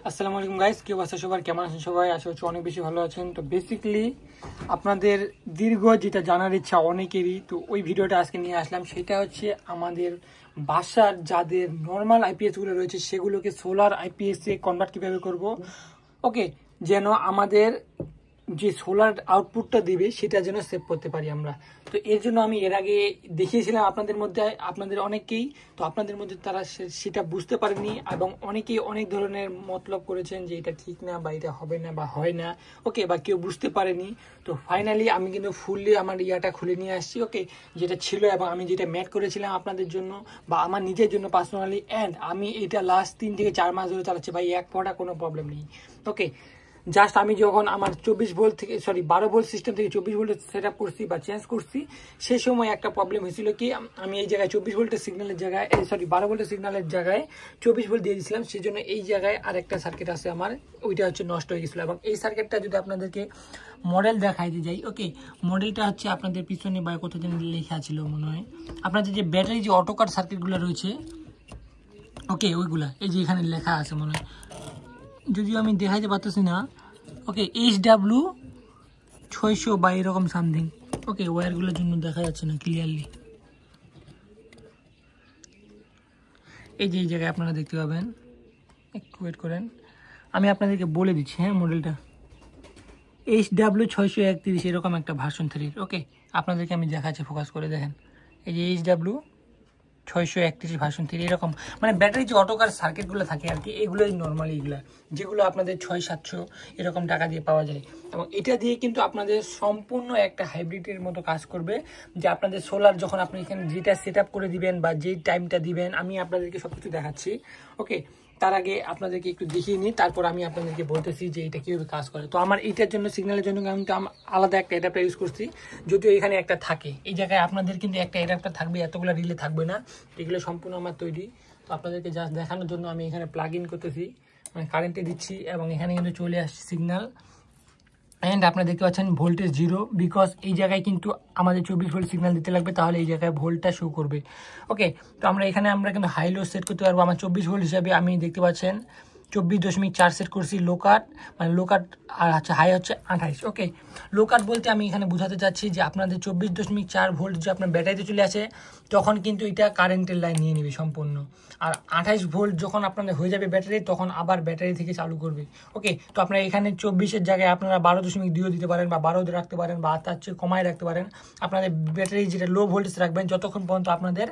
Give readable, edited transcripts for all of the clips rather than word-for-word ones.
আসসালামু আলাইকুম গাইস, কি অবস্থা সবার? কেমন আছেন সবাই? আশা করছি অনেক বেশি ভালো আছেন। তো বেসিক্যালি আপনাদের দীর্ঘ যেটা জানার ইচ্ছা অনেকেরই, তো ওই ভিডিওটা আজকে নিয়ে আসলাম। সেটা হচ্ছে আমাদের বাসার যাদের নর্মাল আইপিএস গুলো রয়েছে সেগুলোকে সোলার আইপিএস এ কনভার্ট কিভাবে করব। ওকে, যেন আমাদের যে সোলার আউটপুটটা দিবে সেটা যেন সেভ করতে পারি আমরা। তো এর জন্য আমি এর আগে দেখিয়েছিলাম আপনাদের অনেকেই, তো আপনাদের মধ্যে তারা সেটা বুঝতে পারেনি এবং অনেকেই অনেক ধরনের মতলব করেছেন যে এটা ঠিক না বা এটা হবে না বা হয় না, ওকে, বা কেউ বুঝতে পারেনি। তো ফাইনালি আমি কিন্তু ফুললি আমার ইয়াটা খুলে নিয়ে আসছি, ওকে, যেটা ছিল এবং আমি যেটা ম্যাট করেছিলাম আপনাদের জন্য বা আমার নিজের জন্য পার্সোনালি। অ্যান্ড আমি এটা লাস্ট 3 থেকে 4 মাস ধরে চালাচ্ছি ভাই, এক ফোঁটা কোনো প্রবলেম নেই। ওকে, জাস্ট আমি যখন আমার 24 ভোল্ট থেকে 12 ভোল্ট সিস্টেম থেকে 24 ভোল্টের সেট আপ করছি বা চেঞ্জ করছি, সেই সময় একটা প্রবলেম হয়েছিল কি, আমি এই জায়গায় 24 ভোল্টের সিগন্যালের জায়গায় 12 ভোল্টের সিগন্যালের জায়গায় 24 ভোল্ট দিয়ে দিয়েছিলাম। সেই জন্য এই জায়গায় আরেকটা সার্কিট আছে আমার, ওইটা হচ্ছে নষ্ট হয়ে গেছিলো। এবং এই সার্কিটটা যদি আপনাদেরকে মডেল দেখাইতে যাই, ওকে, মডেলটা হচ্ছে আপনাদের পিছনে বা কোথাও যেন লেখা ছিল মনে হয়, আপনাদের যে ব্যাটারি যে অটোকার সার্কিটগুলো রয়েছে, ওকে, ওইগুলা এই যে এখানে লেখা আছে মনে হয়, যদিও আমি দেখাইতে পারতেছি না। ওকে, HW600 বা এরকম সামথিং। ওকে, ওয়্যারগুলোর জন্য দেখা যাচ্ছে না ক্লিয়ারলি। এই যে এই জায়গায় আপনারা দেখতে পাবেন, একটু ওয়েট করেন, আমি আপনাদেরকে বলে দিচ্ছি। হ্যাঁ, মডেলটা HW631 এরকম একটা ভার্সন 3। ওকে, আপনাদেরকে আমি দেখাচ্ছি, ফোকাস করে দেখেন, এই যে HW631 ভার্সন 3 এরকম, মানে ব্যাটারি যে অটোকার সার্কিটগুলো থাকে আর কি, এগুলোই নর্মালি এগুলা যেগুলো আপনাদের 600-700 এরকম টাকা দিয়ে পাওয়া যায়। এবং এটা দিয়ে কিন্তু আপনাদের সম্পূর্ণ একটা হাইব্রিডের মতো কাজ করবে, যে আপনাদের সোলার যখন আপনি এখানে যেটা সেট আপ করে দিবেন বা যেই টাইমটা দিবেন, আমি আপনাদেরকে সব কিছু দেখাচ্ছি। ওকে, তার আগে আপনাদেরকে একটু দেখিয়ে নিই, তারপর আমি আপনাদেরকে বলতেছি যে এটা কীভাবে কাজ করে। তো আমার এইটার জন্য সিগন্যালের জন্য আমি আলাদা একটা অ্যাডাপ্টার ইউজ করছি, যদিও এখানে একটা থাকে। এই জায়গায় আপনাদের কিন্তু একটা অ্যাডাপ্টার থাকবে, এতগুলো রিলে থাকবে না। এগুলো সম্পূর্ণ আমার তৈরি। তো আপনাদেরকে জাস্ট দেখানোর জন্য আমি এখানে প্লাগ ইন করতেছি, মানে কারেন্টে দিচ্ছি, এবং এখানে কিন্তু চলে আসছে সিগন্যাল। অ্যান্ড আপনারা দেখতে পাচ্ছেন ভোল্টেজ 0, বিকজ এই জায়গায় কিন্তু আমাদের 24 ভোল্ট সিগন্যাল দিতে লাগবে, তাহলে এই জায়গায় ভোল্টটা শো করবে। ওকে, তো আমরা কিন্তু হাই লো সেট করতে পারবো। আমার 24 ভোল্ট হিসাবে আমি দেখতে পাচ্ছেন 24.4 সেট করছি লো কাট, মানে লো কাট, আর হচ্ছে হাই হচ্ছে 28। ওকে, লো কাট বলতে আমি এখানে বোঝাতে চাচ্ছি যে আপনাদের 24.4 ভোল্ট যে আপনার ব্যাটারিতে চলে আসে, তখন কিন্তু এটা কারেন্টের লাইন নিয়ে নেবে সম্পূর্ণ। আর 28 ভোল্ট যখন আপনাদের হয়ে যাবে ব্যাটারি, তখন আবার ব্যাটারি থেকে চালু করবে। ওকে, তো আপনারা এখানে 24-এর জায়গায় আপনারা 12.2 দিতে পারেন বা 12 রাখতে পারেন বা তার চেয়ে কমায় রাখতে পারেন। আপনাদের ব্যাটারি যেটা লো ভোল্টেজ রাখবেন, যতক্ষণ পর্যন্ত আপনাদের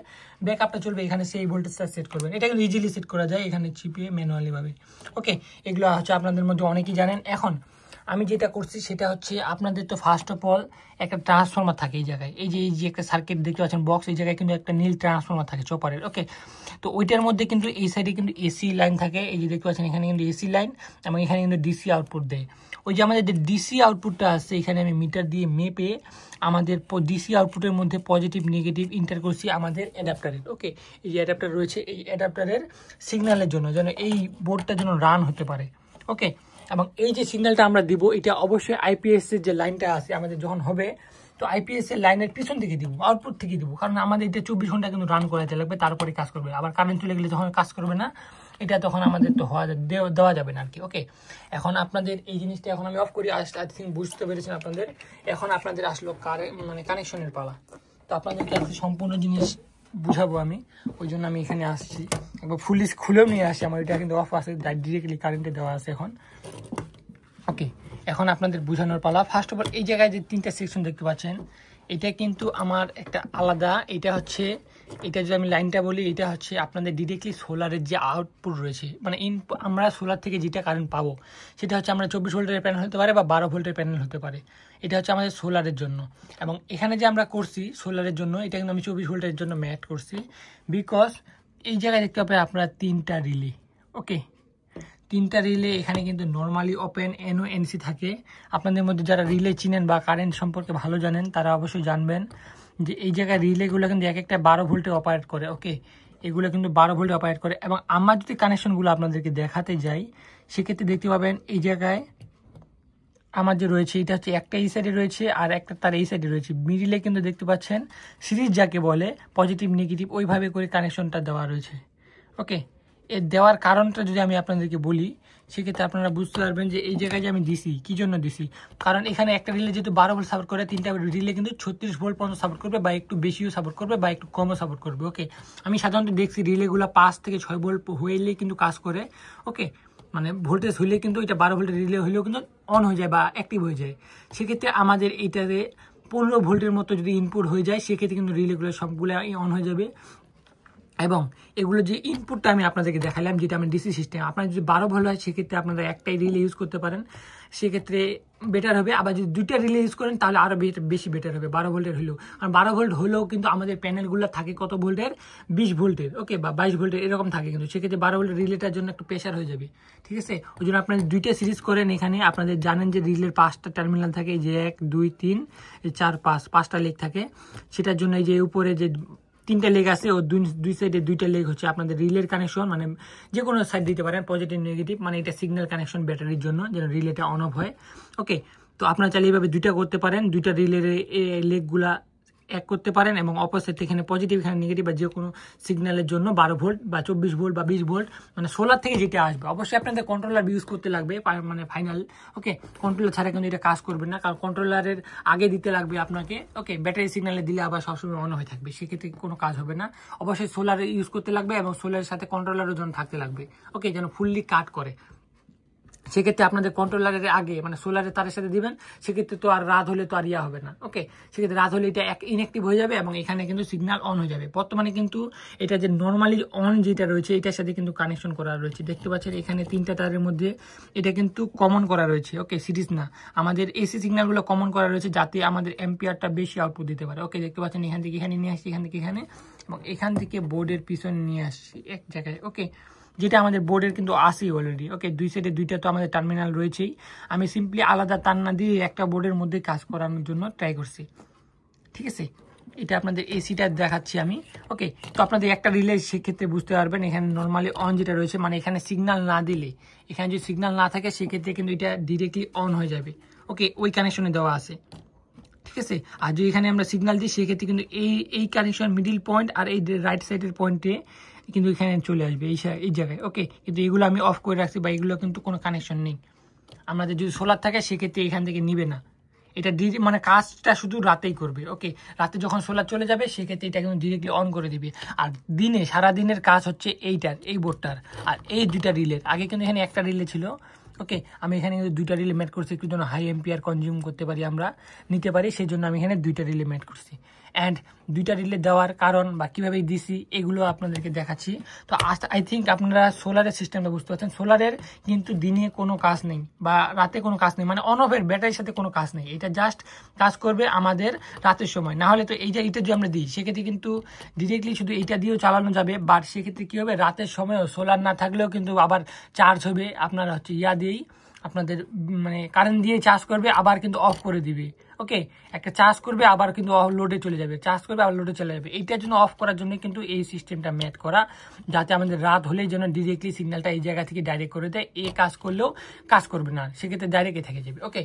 ব্যাকআপটা চলবে, এখানে সেই ভোল্টেজটা সেট করবেন। এটা কিন্তু ইজিলি সেট করা যায় এখানে চিপিয়ে ম্যানুয়ালিভাবে। ওকে, এগুলো হচ্ছে আপনাদের মধ্যে অনেকেই জানেন। এখন আমি যেটা করছি সেটা হচ্ছে, আপনাদের তো ফার্স্ট অফ অল একটা ট্রান্সফর্মার থাকে এই জায়গায়, এই যে একটা সার্কিট দেখতে পাচ্ছেন বক্স, এই জায়গায় কিন্তু একটা নীল ট্রান্সফর্মার থাকে চপারের। ওকে, তো ওইটার মধ্যে কিন্তু এই সাইডে কিন্তু এসি লাইন থাকে, এই যে দেখতে পাচ্ছেন এখানে কিন্তু এসি লাইন, এবং এখানে কিন্তু ডিসি আউটপুট দেয়। ওই যে আমাদের যে ডিসি আউটপুটটা আসছে, এখানে আমি মিটার দিয়ে মেপে আমাদের ডিসি আউটপুটের মধ্যে পজিটিভ নেগেটিভ ইন্টার করছি আমাদের অ্যাডাপ্টারের। ওকে, এই যে অ্যাডাপ্টার রয়েছে, এই অ্যাডাপ্টারের সিগন্যালের জন্য যেন এই বোর্ডটা যেন রান হতে পারে। ওকে, এবং এই যে সিগন্যালটা আমরা দিব, এটা অবশ্যই আইপিএস এর যে লাইনটা আছে আমাদের যখন হবে, তো আইপিএস এর লাইনের পিছন থেকে দিব, আউটপুট থেকে দিব, কারণ আমাদের এটা 24 ঘন্টা কিন্তু রান করাতে লাগবে, তারপরে কাজ করবে। আবার কারেন্ট চলে গেলে যখন কাজ করবে না, এটা তখন আমাদের তো দেওয়া যাবে না আর কি। ওকে, এখন আপনাদের এই জিনিসটা এখন আমি অফ করি, আসলে আই থিঙ্ক বুঝতে পেরেছেন আপনাদের। এখন আপনাদের আসলো মানে কানেকশনের পালা। তো আপনাদেরকে আজকে সম্পূর্ণ জিনিস বুঝাবো আমি, ওই জন্য আমি এখানে আসছি, একবার ফুলি খুলেও নিয়ে আসি। আমার এটা কিন্তু অফ আছে, ডিরেক্টলি কারেন্টে দেওয়া আছে এখন। ওকে, এখন আপনাদের বোঝানোর পালা। ফার্স্ট অফ অল এই জায়গায় যে 3টা সেকশন দেখতে পাচ্ছেন, এটা কিন্তু আমার একটা আলাদা, এটা হচ্ছে, এটা যদি আমি লাইনটা বলি, এটা হচ্ছে আপনাদের ডিরেক্টলি সোলারের যে আউটপুট রয়েছে, মানে আমরা সোলার থেকে যেটা কারেন্ট পাবো, সেটা হচ্ছে আমরা 24 ভোল্টের প্যানেল হতে পারে বা 12 ভোল্টের প্যানেল হতে পারে। এটা হচ্ছে আমাদের সোলারের জন্য। এবং এখানে যে আমরা করছি সোলারের জন্য, এটা কিন্তু আমি 24 ভোল্টের জন্য ম্যাট করছি, বিকজ এই জায়গায় দেখতে পাবেন আপনারা 3টা রিলে। ওকে, 3টা রিলে এখানে কিন্তু নর্মালি ওপেন এনও এনসি থাকে। আপনাদের মধ্যে যারা রিলে চিনেন বা কারেন্ট সম্পর্কে ভালো জানেন, তারা অবশ্যই জানবেন যে এই জায়গায় রিলেগুলো কিন্তু এক একটা 12 ভোল্টে অপারেট করে। ওকে, এগুলো কিন্তু 12 ভোল্টে অপারেট করে। এবং আমার যদি কানেকশনগুলো আপনাদেরকে দেখাতে যাই, সেক্ষেত্রে দেখতে পাবেন এই জায়গায় আমার যে রয়েছে, এটা হচ্ছে একটা এই সাইডে রয়েছে আর একটা তার এই সাইডে রয়েছে। মিডিলে কিন্তু দেখতে পাচ্ছেন সিরিজ যাকে বলে, পজিটিভ নেগেটিভ ওইভাবে করে কানেকশনটা দেওয়া রয়েছে। ওকে, এর দেওয়ার কারণটা যদি আমি আপনাদেরকে বলি, সেক্ষেত্রে আপনারা বুঝতে পারবেন যে এই জায়গায় যে আমি দিছি কী জন্য দিছি। কারণ এখানে একটা রিলে যেহেতু 12 ভোল্ট সাপোর্ট করে, 3টা রিলে কিন্তু 36 ভোল্ট পর্যন্ত সাপোর্ট করবে, বা একটু বেশিও সাপোর্ট করবে বা একটু কমও সাপোর্ট করবে। ওকে, আমি সাধারণত দেখছি রিলেগুলো 5 থেকে 6 ভোল্ট হইলেই কিন্তু কাজ করে। ওকে, মানে ভোল্টেজ হইলে কিন্তু এটা 12 ভোল্টের রিলে হইলেও কিন্তু অন হয়ে যায় বা অ্যাক্টিভ হয়ে যায়। সেক্ষেত্রে আমাদের এইটাতে 15 ভোল্টের মতো যদি ইনপুট হয়ে যায়, সেক্ষেত্রে কিন্তু রিলেগুলো সবগুলো অন হয়ে যাবে। এবং এগুলো যে ইনপুটটা আমি আপনাদেরকে দেখালাম, যেটা আমার ডিসি সিস্টেম, আপনার যদি 12 ভোল্ট হয় সেক্ষেত্রে আপনারা একটাই রিলে ইউজ করতে পারেন, সেক্ষেত্রে বেটার হবে। আবার যদি 2টা রিলে ইউজ করেন তাহলে আরও বেশি বেটার হবে 12 ভোল্টের হলেও। কারণ 12 ভোল্ট হলেও কিন্তু আমাদের প্যানেলগুলো থাকে কত ভোল্টের, 20 ভোল্টের, ওকে, বা 22 ভোল্টের এরকম থাকে, কিন্তু সেক্ষেত্রে 12 ভোল্টের রিলেটার জন্য একটু প্রেশার হয়ে যাবে। ঠিক আছে, ওই জন্য আপনারা 2টা সিরিজ করেন। এখানে আপনাদের জানেন যে রিলের 5টা টার্মিনাল থাকে, যে 1 2 3 4 5টা লেগ থাকে। সেটার জন্য এই যে উপরে যে 3টা লেগ আছে, ও দুই সাইডে 2টা লেগ হচ্ছে আপনাদের রিলের কানেকশন, মানে যে কোনো সাইড দিতে পারেন, পজিটিভ নেগেটিভ, মানে এটা সিগন্যাল কানেকশন ব্যাটারির জন্য, যেন রিলেটা অন অফ হয়। ওকে, তো আপনারা চাইলে এইভাবে 2টা করতে পারেন, 2টা রিলের লেগগুলা এক করতে পারেন, এবং অপোজিট এখানে পজিটিভ এখানে নেগেটিভ, বা যে কোনো সিগন্যালের জন্য 12 ভোল্ট বা 24 ভোল্ট বা 20 ভোল্ট, মানে সোলার থেকে যেটা আসবে। অবশ্যই আপনাদের কন্ট্রোলার ইউজ করতে লাগবে, মানে ফাইনাল। ওকে, কন্ট্রোলার ছাড়া কিন্তু এটা কাজ করবে না, কারণ কন্ট্রোলারের আগে দিতে লাগবে আপনাকে। ওকে, ব্যাটারি সিগন্যালে দিলে আবার সবসময় অন হয়ে থাকবে, সেক্ষেত্রে কোনো কাজ হবে না। অবশ্যই সোলার ইউজ করতে লাগবে, এবং সোলারের সাথে কন্ট্রোলারও যেন থাকতে লাগবে। ওকে, যেন ফুললি কাট করে। সেক্ষেত্রে আপনাদের কন্ট্রোলারের আগে, মানে সোলারের তারের সাথে দিবেন, সেক্ষেত্রে তো আর রাত হলে তো আর ইয়া হবে না। ওকে, সেক্ষেত্রে রাত হলে এটা ইনঅ্যাক্টিভ হয়ে যাবে, এবং এখানে কিন্তু সিগন্যাল অন হয়ে যাবে। বর্তমানে কিন্তু এটা যে নর্মালি অন যেটা রয়েছে, এটার সাথে কিন্তু কানেকশন করা রয়েছে, দেখতে পাচ্ছেন এখানে 3টা তারের মধ্যে এটা কিন্তু কমন করা রয়েছে। ওকে, সিরিজ না, আমাদের এসি সিগন্যালগুলো কমন করা রয়েছে, যাতে আমাদের এম্পিয়ারটা বেশি আউটপুট দিতে পারে। ওকে, দেখতে পাচ্ছেন এখান থেকে এখানে নিয়ে আসছি, এখান থেকে এখানে, এবং এখান থেকে বোর্ডের পিছনে নিয়ে আসছি এক জায়গায়। ওকে, যেটা আমাদের বোর্ডের কিন্তু আসি অলরেডি। ওকে, দুই সাইডে 2টা তো আমাদের টার্মিনাল রয়েছেই। আমি সিম্পলি আলাদা তার না দিয়ে একটা বোর্ডের মধ্যে কাজ করানোর জন্য ট্রাই করছি। ঠিক আছে, এটা আপনাদের এসিটা দেখাচ্ছি আমি। ওকে, তো আপনাদের একটা রিলে সেক্ষেত্রে বুঝতে পারবেন, এখানে নর্মালি অন যেটা রয়েছে, মানে এখানে সিগন্যাল না দিলে, এখানে যদি সিগন্যাল না থাকে সেক্ষেত্রে কিন্তু এটা ডিরেক্টলি অন হয়ে যাবে। ওকে, ওই কানেকশনে দেওয়া আছে। ঠিক আছে, আর যদি এখানে আমরা সিগন্যাল দিই সেক্ষেত্রে কিন্তু এই কানেকশন মিডিল পয়েন্ট আর এই রাইট সাইডের পয়েন্টে কিন্তু এখানে চলে আসবে এই জায়গায়। ওকে, কিন্তু এগুলো আমি অফ করে রাখছি, বা এগুলো কিন্তু কোনো কানেকশন নেই। আমাদের যদি সোলার থাকে সেক্ষেত্রে এখান থেকে নিবে না, এটা মানে কাজটা শুধু রাতেই করবে। ওকে, রাতে যখন সোলার চলে যাবে সেক্ষেত্রে এটা কিন্তু ডিরেক্টলি অন করে দিবে। আর দিনে সারাদিনের কাজ হচ্ছে এই বোর্ডটার আর এই 2টা রিলের। আগে কিন্তু এখানে একটা রিলে ছিল। ওকে, আমি এখানে কিন্তু 2টা রিলে মেট করছি, একটু যেন হাই এম্পিয়ার কনজিউম করতে পারি, আমরা নিতে পারি, সেই জন্য আমি এখানে 2টা রিলে মেট করছি। অ্যান্ড 2টা রিলে দেওয়ার কারণ বা কীভাবে দিছি এগুলো আপনাদেরকে দেখাচ্ছি। তো আই থিঙ্ক আপনারা সোলারের সিস্টেমটা বুঝতে পারছেন। সোলারের কিন্তু দিনে কোনো কাজ নেই বা রাতে কোনো কাজ নেই, মানে অন অফের ব্যাটারির সাথে কোনো কাজ নেই। এটা জাস্ট কাজ করবে আমাদের রাতের সময়। না হলে তো এটা যদি আমরা দিই সেক্ষেত্রে কিন্তু ডিরেক্টলি শুধু এইটা দিয়েও চালানো যাবে, বাট সেক্ষেত্রে কী হবে, রাতের সময়ও সোলার না থাকলেও কিন্তু আবার চার্জ হবে। আপনারা হচ্ছে দিয়েই আপনাদের মানে কারেন্ট দিয়ে চার্জ করবে, আবার কিন্তু অফ করে দিবে। ওকে, একটা চার্জ করবে আবার কিন্তু লোডে চলে যাবে, চার্জ করবে আবার লোডে চলে যাবে। এইটার জন্য অফ করার জন্য কিন্তু এই সিস্টেমটা মেট করা, যাতে আমাদের রাত হলেই যেন ডিরেক্টলি সিগন্যালটা এই জায়গা থেকে ডাইরেক্ট করে দেয়। কাজ করলেও কাজ করবে না, সেক্ষেত্রে ডাইরেক্টই থেকে যাবে। ওকে,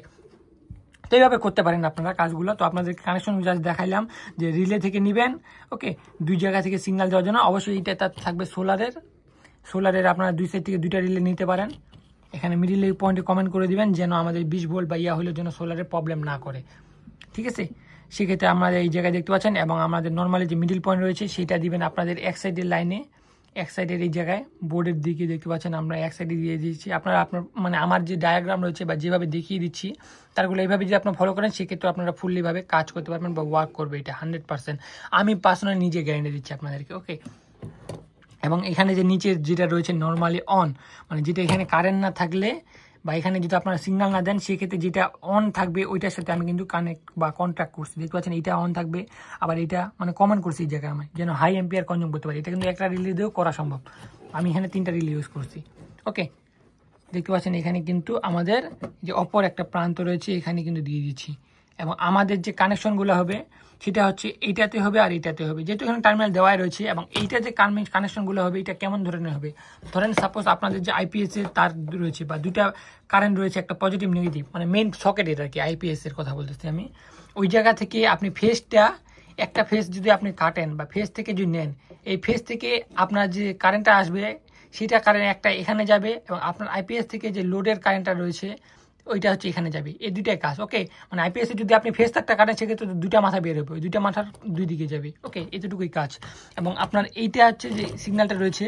তো এইভাবে করতে পারেন আপনারা কাজগুলো। তো আপনাদের কানেকশন জাস্ট দেখাইলাম যে রিলে থেকে নেবেন। ওকে, 2 জায়গা থেকে সিগন্যাল দেওয়ার জন্য অবশ্যই এটা থাকবে সোলারের আপনারা 2 সাইড থেকে 2টা রিলে নিতে পারেন। এখানে মিডিল পয়েন্টে কমেন্ট করে দিবেন, যেন আমাদের 20 ভোল্ট বা হলেও যেন সোলারের প্রবলেম না করে। ঠিক আছে, সেক্ষেত্রে আপনারা এই জায়গায় দেখতে পাচ্ছেন, এবং আমাদের নর্মালি যে মিডিল পয়েন্ট রয়েছে সেটা দিবেন আপনাদের এক সাইডের লাইনে, এক সাইডের এই জায়গায় বোর্ডের দিকে দেখতে পাচ্ছেন আমরা এক সাইডে দিয়ে দিচ্ছি। আপনার মানে আমার যে ডায়াগ্রাম রয়েছে বা যেভাবে দেখিয়ে দিচ্ছি তারগুলো এইভাবে যদি আপনারা ফলো করেন সেক্ষেত্রে আপনারা ফুললিভাবে কাজ করতে পারবেন বা ওয়ার্ক করবে এটা 100%। আমি পার্সোনালি নিজে গ্যারান্টি দিচ্ছি আপনাদেরকে। ওকে, এবং এখানে যে নিচে যেটা রয়েছে নর্মালি অন, মানে যেটা এখানে কারেন্ট না থাকলে বা এখানে যদি আপনারা সিগন্যাল না দেন সেক্ষেত্রে যেটা অন থাকবে ওইটার সাথে আমি কিন্তু কানেক্ট বা কন্ট্যাক্ট করছি। দেখতে পাচ্ছেন এটা অন থাকবে, আবার এটা মানে কমেন্ট করছি এই জায়গায় আমি, যেন হাই এম্পিয়ার কনজিউম করতে পারি। এটা কিন্তু একটা রিলে দিয়েও করা সম্ভব। আমি এখানে 3টা রিলে ইউজ করছি। ওকে, দেখতে পাচ্ছেন এখানে কিন্তু আমাদের যে অপর একটা প্রান্ত রয়েছে এখানে কিন্তু দিয়ে দিচ্ছি, এবং আমাদের যে কানেকশনগুলো হবে সেটা হচ্ছে এইটাতে হবে আর এইটাতে হবে, যেহেতু এখানে টার্মিনাল দেওয়াই রয়েছে। এবং এইটা যে কানেকশনগুলো হবে এটা কেমন ধরনের হবে, ধরেন সাপোজ আপনাদের যে আইপিএস এর তার রয়েছে বা 2টা কারেন্ট রয়েছে, একটা পজিটিভ নেগেটিভ, মানে মেইন সকেটের আর কি, আইপিএস এর কথা বলতেছি আমি। ওই জায়গা থেকে আপনি ফেজটা একটা ফেজ যদি আপনি কাটেন বা ফেজ থেকে যদি নেন, এই ফেজ থেকে আপনার যে কারেন্টটা আসবে সেটা কারেন্ট একটা এখানে যাবে এবং আপনার আইপিএস থেকে যে লোডের কারেন্টটা রয়েছে ওইটা হচ্ছে এখানে যাবে, এই দুইটাই কাজ। ওকে, মানে আইপিএসে যদি আপনি ফেস তারটা কাটেন সেক্ষেত্রে দুইটা মাথা বের হবে, ওই দুইটা মাথার দুই দিকে যাবে। ওকে, এতটুকুই কাজ। এবং আপনার এইটা হচ্ছে যে সিগন্যালটা রয়েছে,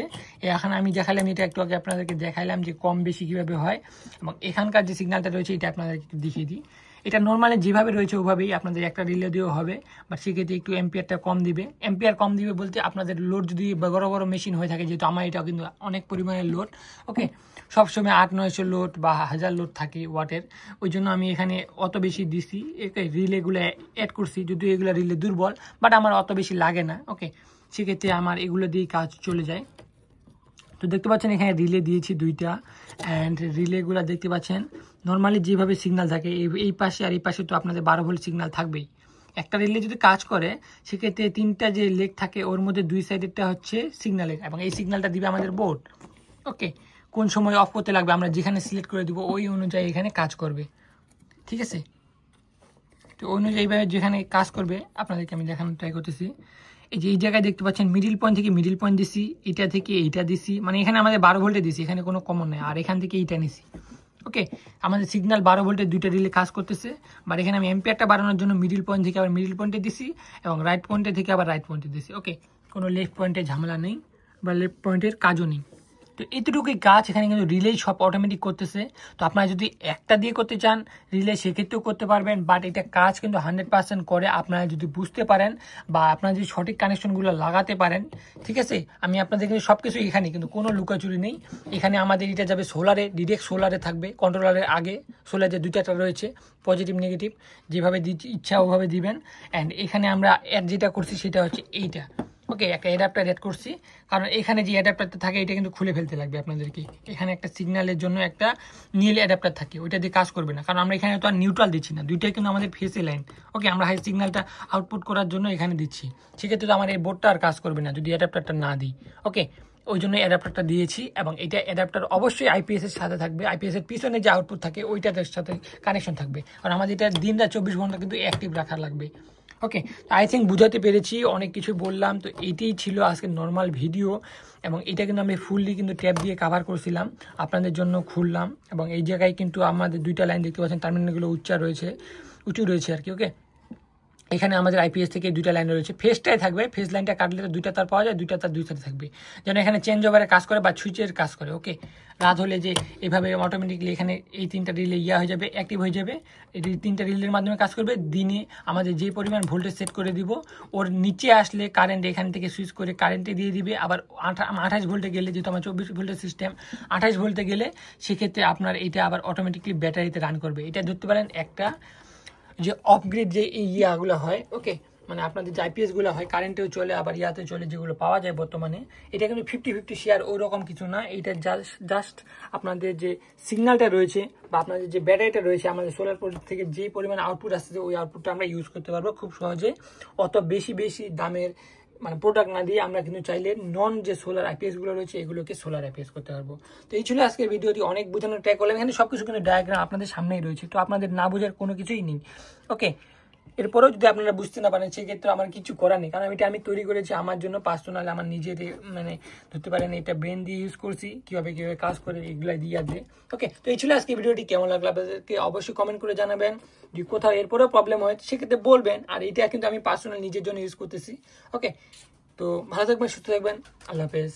এখন আমি দেখালাম, এটা একটু আগে আপনাদেরকে দেখাইলাম যে কম বেশি কীভাবে হয়। এবং এখানকার যে সিগন্যালটা রয়েছে এটা আপনাদেরকে একটু দেখিয়ে দিই। এটা নর্মালি যেভাবে রয়েছে ওভাবেই আপনাদের একটা রিলে দিয়েও হবে, বাট সেক্ষেত্রে একটু এম্পিয়ারটা কম দিবে। এম্পিয়ার কম দিবে বলতে আপনাদের লোড যদি বড় বড় মেশিন হয়ে থাকে, যেহেতু আমার এটা কিন্তু অনেক পরিমাণের লোড। ওকে, সবসময় 800-900 লোড বা 1000 লোড থাকে ওয়াটের, ওই জন্য আমি এখানে অত বেশি দিছি, রিলেগুলো অ্যাড করছি, যদিও এগুলো রিলে দুর্বল, বাট আমার অত বেশি লাগে না। ওকে, সেক্ষেত্রে আমার এগুলো দিয়েই কাজ চলে যায়। তো দেখতে পাচ্ছেন এখানে রিলে দিয়েছি দুইটা, অ্যান্ড রিলেগুলো দেখতে পাচ্ছেন নর্মালি যেভাবে সিগন্যাল থাকে এই পাশে আর এই পাশে তো আপনাদের 12 ভোল্ট সিগন্যাল থাকবেই। একটা রিলে যদি কাজ করে সেক্ষেত্রে 3টা যে লেগ থাকে ওর মধ্যে 2 সাইডেরটা হচ্ছে সিগন্যালের, এবং এই সিগন্যালটা দিবে আমাদের বোর্ড। ওকে, কোন সময় অফ করতে লাগবে আমরা যেখানে সিলেক্ট করে দিব ওই অনুযায়ী এখানে কাজ করবে, ঠিক আছে। তো অনুযায়ী যেখানে কাজ করবে আপনাদেরকে আমি দেখানোর ট্রাই করতেছি। এই যে এই জায়গায় দেখতে পাচ্ছেন মিডিল পয়েন্ট থেকে মিডিল পয়েন্ট দিছি, এটা থেকে এইটা দিছি, মানে এখানে আমাদের 12 ভোল্টে দিছি, এখানে কোনো কমন নেই, আর এখান থেকে এইটা নিছি। ওকে, আমাদের সিগন্যাল 12 ভোল্টের দুইটা রিলে কাজ করতেছে, বাট এখানে আমি এম্পিয়ারটা বাড়ানোর জন্য মিডিল পয়েন্ট থেকে আবার মিডিল পয়েন্টে দিছি এবং রাইট পয়েন্টে থেকে আবার রাইট পয়েন্টে দিছি। ওকে, কোনো লেফট পয়েন্টে ঝামেলা নেই বা লেফট পয়েন্টের কাজও নেই। তো এতটুকুই কাজ, এখানে কিন্তু রিলেই সব অটোমেটিক করতেছে। তো আপনারা যদি একটা দিয়ে করতে চান রিলে সেক্ষেত্রেও করতে পারবেন, বাট এটা কাজ কিন্তু 100% করে আপনারা যদি বুঝতে পারেন বা আপনারা যদি সঠিক কানেকশনগুলো লাগাতে পারেন, ঠিক আছে। আমি আপনাদের কিন্তু সব কিছু এখানে কিন্তু কোনো লুকাচুরি নেই। এখানে আমাদের এটা যাবে সোলারে, ডিরেক্ট সোলারে থাকবে, কন্ট্রোলারের আগে সোলার যে দুইটা রয়েছে পজিটিভ নেগেটিভ, যেভাবে ইচ্ছা ওভাবে দিবেন। অ্যান্ড এখানে আমরা অ্যাড যেটা করছি সেটা হচ্ছে এইটা। ওকে, একটা অ্যাডাপ্টার অ্যাড করছি, কারণ এখানে যে অ্যাডাপ্টারটা থাকে এটা কিন্তু খুলে ফেলতে লাগবে আপনাদেরকে। এখানে একটা সিগন্যালের জন্য একটা নীল অ্যাডাপ্টার থাকে, ওইটা দিয়ে কাজ করবে না, কারণ আমরা এখানে তো আর নিউট্রাল দিচ্ছি না, দুইটাই কিন্তু আমাদের ফেসে লাইন। ওকে, আমরা হাই সিগন্যালটা আউটপুট করার জন্য এখানে দিচ্ছি, সেক্ষেত্রে তো আমার এই বোর্ডটা আর কাজ করবে না যদি অ্যাডাপ্টারটা না দিই। ওকে, ওই জন্য অ্যাডাপ্টারটা দিয়েছি, এবং এটা অ্যাডাপ্টার অবশ্যই আইপিএস এর সাথে থাকবে। আইপিএস এর পিছনে যে আউটপুট থাকে ওইটার সাথে কানেকশন থাকবে, কারণ আমাদের এটা দিনরাত 24 ঘন্টা কিন্তু অ্যাক্টিভ রাখা লাগবে। ওকে, আই থিঙ্ক বুঝাতে পেরেছি, অনেক কিছু বললাম। তো এইটাই ছিল আজকের নর্মাল ভিডিও, এবং এটা কিন্তু আমি ফুললি কিন্তু ট্যাপ দিয়ে কাভার করছিলাম, আপনাদের জন্য খুললাম। এবং এই জায়গায় কিন্তু আমাদের দুইটা লাইন দেখতে পাচ্ছেন, টার্মিনালগুলো উঁচু রয়েছে আর কি। ওকে, এখানে আমাদের আইপিএস থেকে দুইটা লাইন রয়েছে, ফেসটাই থাকবে, ফেস লাইনটা কাটলে তো দুইটা তার পাওয়া যায়, দুইটা তার দুই সাথে থাকবে, যেন এখানে চেঞ্জ ওভারের কাজ করে বা সুইচের কাজ করে। ওকে, রাত হলে যে এভাবে অটোমেটিকলি এখানে এই 3টা রিলে হয়ে যাবে, অ্যাক্টিভ হয়ে যাবে, এই 3টা রিলের মাধ্যমে কাজ করবে। দিনে আমাদের যে পরিমাণ ভোল্টেজ সেট করে দিব, ওর নিচে আসলে কারেন্ট এখান থেকে সুইচ করে কারেন্টে দিয়ে দিবে। আবার 28 ভোল্টে গেলে, যেহেতু আমার 24 ভোল্টের সিস্টেম, 28 ভোল্টে গেলে সেক্ষেত্রে আপনার এটা আবার অটোমেটিকলি ব্যাটারিতে রান করবে। এটা ধরতে পারেন একটা যে আপগ্রেড যে ইয়াগুলো হয়। ওকে, মানে আপনাদের যে আইপিএসগুলো হয় কারেন্টেও চলে আবার ইয়াতে চলে, যেগুলো পাওয়া যায় বর্তমানে, এটা কিন্তু 50-50 শেয়ার ওই রকম কিছু না। এটা জাস্ট আপনাদের যে সিগন্যালটা রয়েছে বা আপনাদের যে ব্যাটারিটা রয়েছে, আমাদের সোলার প্রোডাক্ট থেকে যে পরিমাণ আউটপুট আসছে ওই আউটপুটটা আমরা ইউজ করতে পারবো খুব সহজে। অত বেশি দামের মানে প্রোডাক্ট না দিয়ে আমরা কিন্তু চাইলে নন যে সোলার আইপিএসগুলো রয়েছে এগুলোকে সোলার আইপিএস করতে পারবো। তো এই ছিল আজকের ভিডিওটি, অনেক বোঝানোর ট্রাই করলাম। এখানে সব কিছু কিন্তু ডায়াগ্রাম আপনাদের সামনেই রয়েছে, তো আপনাদের না বোঝার কোনো কিছুই নেই। ওকে, এরপরেও যদি আপনারা বুঝতে না পারেন সেক্ষেত্রে আমার কিছু করার নেই, কারণ এটা আমি তৈরি করেছি আমার জন্য, পার্সোনাল আমার নিজের, মানে ধরতে পারেন এটা ব্রেন দিয়ে ইউজ করছি, কীভাবে কাজ করে এগুলো দিয়ে আসবে। ওকে, তো এই ছিল আজকে ভিডিওটি, কেমন লাগলো আপনাদেরকে অবশ্যই কমেন্ট করে জানাবেন। যদি কোথাও এরপরেও প্রবলেম হয় সেক্ষেত্রে বলবেন, আর এটা কিন্তু আমি পার্সোনাল নিজের জন্য ইউজ করতেছি। ওকে, তো ভালো থাকবেন, সুস্থ থাকবেন, আল্লাহ হাফেজ।